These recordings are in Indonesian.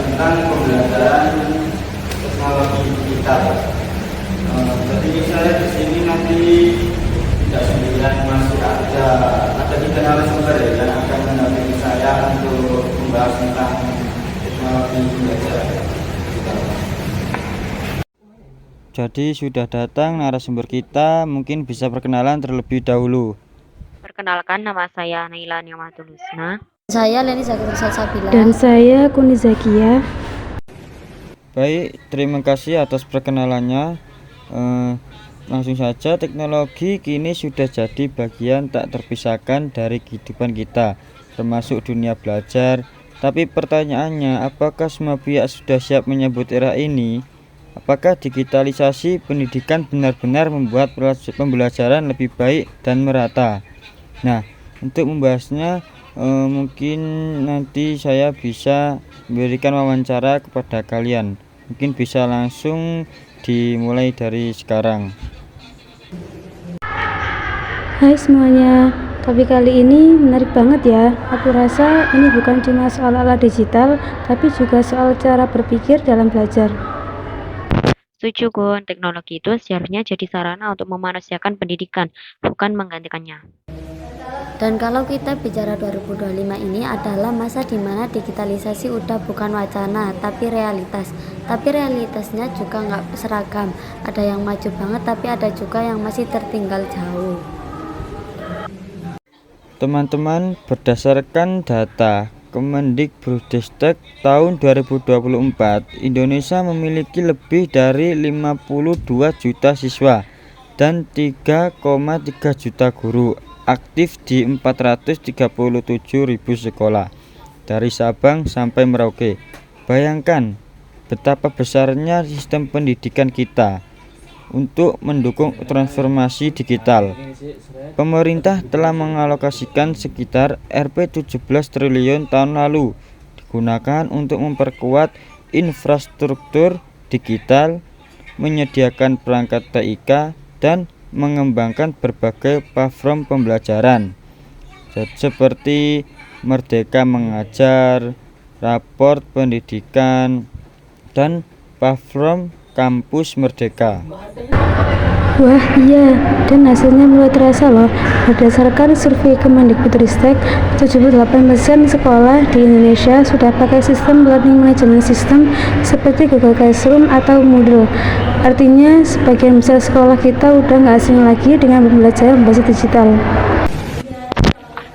tentang pembelajaran teknologi digital. Jadi misalnya di sini nanti tidak sendirian, masih ada 3 narasumber yang akan mendampingi saya untuk membahas tentang teknologi pembelajaran digital. Jadi sudah datang narasumber kita, mungkin bisa perkenalan terlebih dahulu. Perkenalkan, nama saya Naila Niamatul Husna. Saya Leni Zakirin Salsabila. Dan saya Kuni Zakia. Baik, terima kasih atas perkenalannya. Langsung saja, teknologi kini sudah jadi bagian tak terpisahkan dari kehidupan kita, termasuk dunia belajar. Tapi pertanyaannya, apakah semua pihak sudah siap menyambut era ini? Apakah digitalisasi pendidikan benar-benar membuat pembelajaran lebih baik dan merata? Nah, untuk membahasnya, mungkin nanti saya bisa memberikan wawancara kepada kalian. Mungkin bisa langsung dimulai dari sekarang. Hai semuanya, topik kali ini menarik banget ya. Aku rasa ini bukan cuma soal alat digital, tapi juga soal cara berpikir dalam belajar. Setuju, Gun. Teknologi itu seharusnya jadi sarana untuk memanusiakan pendidikan, bukan menggantikannya. Dan kalau kita bicara 2025 ini adalah masa di mana digitalisasi udah bukan wacana, tapi realitas. Tapi realitasnya juga nggak seragam. Ada yang maju banget, tapi ada juga yang masih tertinggal jauh. Teman-teman, berdasarkan data Kemendikbudristek tahun 2024, Indonesia memiliki lebih dari 52 juta siswa dan 3,3 juta guru aktif di 437.000 sekolah dari Sabang sampai Merauke. Bayangkan betapa besarnya sistem pendidikan kita untuk mendukung transformasi digital. Pemerintah telah mengalokasikan sekitar Rp17 triliun tahun lalu digunakan untuk memperkuat infrastruktur digital, menyediakan perangkat TIK, dan mengembangkan berbagai platform pembelajaran seperti Merdeka Mengajar, Raport Pendidikan, dan platform Kampus Merdeka. Wah iya, dan hasilnya mulai terasa loh. Berdasarkan survei Kemendikbudristek, 78% sekolah di Indonesia sudah pakai sistem learning management system seperti Google Classroom atau Moodle. Artinya, sebagian besar sekolah kita udah nggak asing lagi dengan pembelajaran berbasis digital.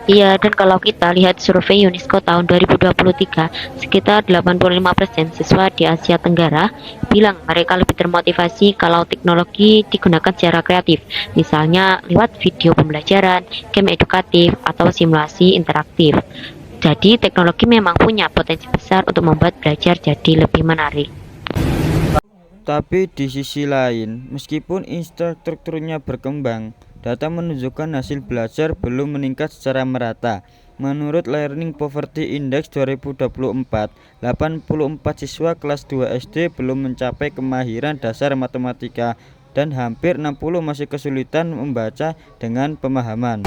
Iya, dan kalau kita lihat survei UNESCO tahun 2023, sekitar 85% siswa di Asia Tenggara bilang mereka lebih termotivasi kalau teknologi digunakan secara kreatif, misalnya lewat video pembelajaran, game edukatif, atau simulasi interaktif. Jadi, teknologi memang punya potensi besar untuk membuat belajar jadi lebih menarik. Tapi di sisi lain, meskipun infrastrukturnya berkembang, data menunjukkan hasil belajar belum meningkat secara merata. Menurut Learning Poverty Index 2024, 84 siswa kelas 2 SD belum mencapai kemahiran dasar matematika dan hampir 60 masih kesulitan membaca dengan pemahaman.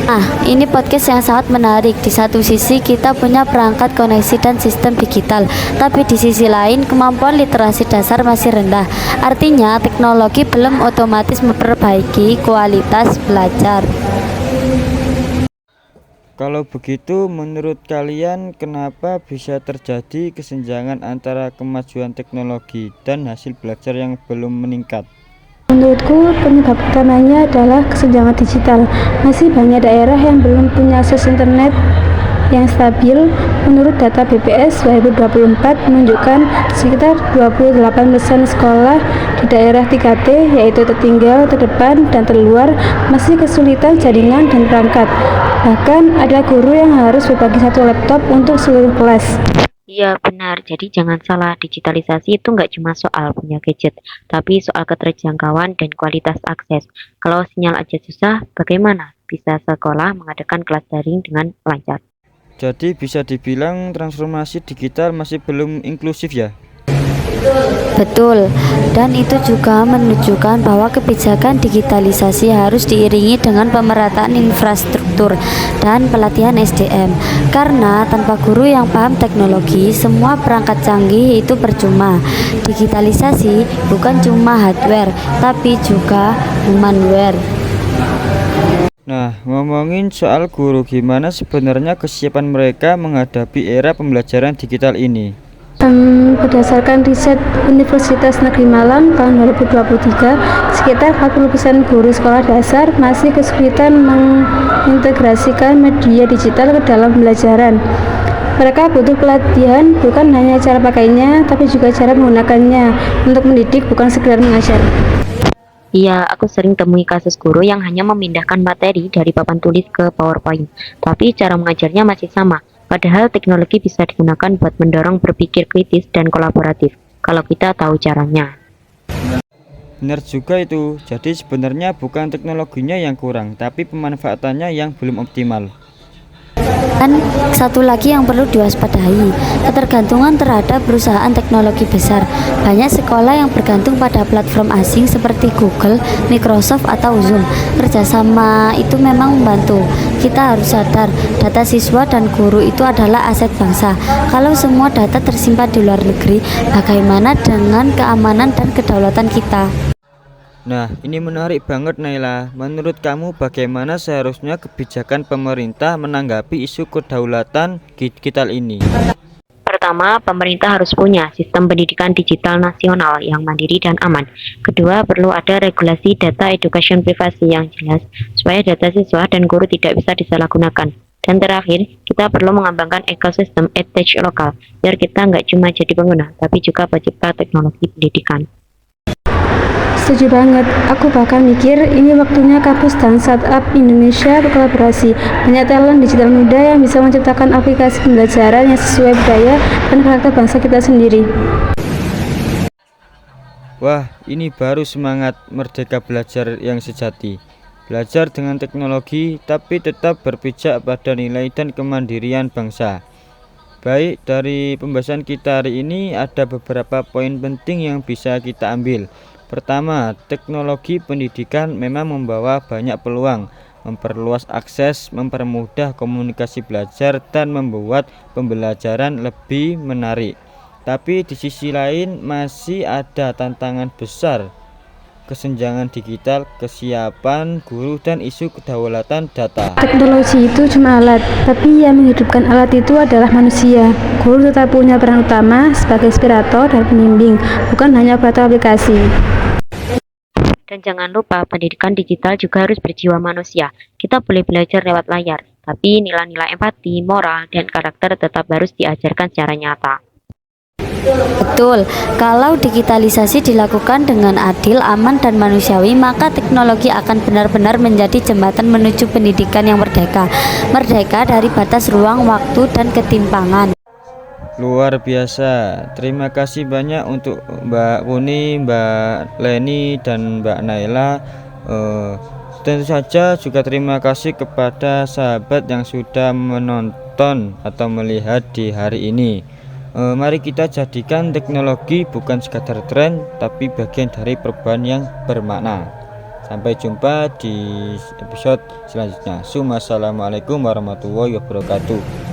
Nah, ini podcast yang sangat menarik. Di satu sisi kita punya perangkat koneksi dan sistem digital, tapi di sisi lain kemampuan literasi dasar masih rendah. Artinya teknologi belum otomatis memperbaiki kualitas belajar. Kalau begitu, menurut kalian kenapa bisa terjadi kesenjangan antara kemajuan teknologi dan hasil belajar yang belum meningkat? Menurutku, penyebab utamanya adalah kesenjangan digital. Masih banyak daerah yang belum punya akses internet yang stabil. Menurut data BPS 2024 menunjukkan sekitar 28% sekolah di daerah 3T, yaitu tertinggal, terdepan, dan terluar, masih kesulitan jaringan dan perangkat. Bahkan ada guru yang harus berbagi satu laptop untuk seluruh kelas. Iya benar, jadi jangan salah, digitalisasi itu nggak cuma soal punya gadget, tapi soal keterjangkauan dan kualitas akses. Kalau sinyal aja susah, bagaimana bisa sekolah mengadakan kelas daring dengan lancar? Jadi bisa dibilang transformasi digital masih belum inklusif ya? Betul, dan itu juga menunjukkan bahwa kebijakan digitalisasi harus diiringi dengan pemerataan infrastruktur dan pelatihan SDM. Karena tanpa guru yang paham teknologi, semua perangkat canggih itu percuma. Digitalisasi bukan cuma hardware, tapi juga humanware. Nah, ngomongin soal guru, gimana sebenarnya kesiapan mereka menghadapi era pembelajaran digital ini? Berdasarkan riset Universitas Negeri Malang tahun 2023, sekitar 40% guru sekolah dasar masih kesulitan mengintegrasikan media digital ke dalam pembelajaran. Mereka butuh pelatihan bukan hanya cara pakainya, tapi juga cara menggunakannya untuk mendidik, bukan sekedar mengajar. Iya, aku sering temui kasus guru yang hanya memindahkan materi dari papan tulis ke PowerPoint, tapi cara mengajarnya masih sama. Padahal teknologi bisa digunakan buat mendorong berpikir kritis dan kolaboratif, kalau kita tahu caranya. Benar juga itu, jadi sebenarnya bukan teknologinya yang kurang, tapi pemanfaatannya yang belum optimal. Dan satu lagi yang perlu diwaspadai, ketergantungan terhadap perusahaan teknologi besar. Banyak sekolah yang bergantung pada platform asing seperti Google, Microsoft, atau Zoom. Kerjasama itu memang membantu. Kita harus sadar, data siswa dan guru itu adalah aset bangsa. Kalau semua data tersimpan di luar negeri, bagaimana dengan keamanan dan kedaulatan kita? Nah, ini menarik banget Naila. Menurut kamu bagaimana seharusnya kebijakan pemerintah menanggapi isu kedaulatan digital ini? Pertama, pemerintah harus punya sistem pendidikan digital nasional yang mandiri dan aman. Kedua, perlu ada regulasi data education privasi yang jelas, supaya data siswa dan guru tidak bisa disalahgunakan. Dan terakhir, kita perlu mengembangkan ekosistem edtech lokal, biar kita nggak cuma jadi pengguna, tapi juga pencipta teknologi pendidikan. Setuju banget, aku bahkan mikir ini waktunya kampus dan startup Indonesia berkolaborasi. Banyak talent digital muda yang bisa menciptakan aplikasi pembelajaran yang sesuai budaya dan karakter bangsa kita sendiri. Wah, ini baru semangat merdeka belajar yang sejati. Belajar dengan teknologi, tapi tetap berpijak pada nilai dan kemandirian bangsa. Baik, dari pembahasan kita hari ini ada beberapa poin penting yang bisa kita ambil. Pertama, teknologi pendidikan memang membawa banyak peluang, memperluas akses, mempermudah komunikasi belajar, dan membuat pembelajaran lebih menarik. Tapi di sisi lain masih ada tantangan besar, kesenjangan digital, kesiapan guru, dan isu kedaulatan data. Teknologi itu cuma alat, tapi yang menghidupkan alat itu adalah manusia. Guru tetap punya peran utama sebagai inspirator dan pembimbing, bukan hanya operator aplikasi. Dan jangan lupa, pendidikan digital juga harus berjiwa manusia. Kita boleh belajar lewat layar, tapi nilai-nilai empati, moral, dan karakter tetap harus diajarkan secara nyata. Betul, kalau digitalisasi dilakukan dengan adil, aman, dan manusiawi, maka teknologi akan benar-benar menjadi jembatan menuju pendidikan yang merdeka. Merdeka dari batas ruang, waktu, dan ketimpangan. Luar biasa. Terima kasih banyak untuk Mbak Kuni, Mbak Leni, dan Mbak Naila. Tentu saja juga terima kasih kepada sahabat yang sudah menonton atau melihat di hari ini. Mari kita jadikan teknologi bukan sekadar tren, tapi bagian dari perubahan yang bermakna. Sampai jumpa di episode selanjutnya. Assalamualaikum warahmatullahi wabarakatuh.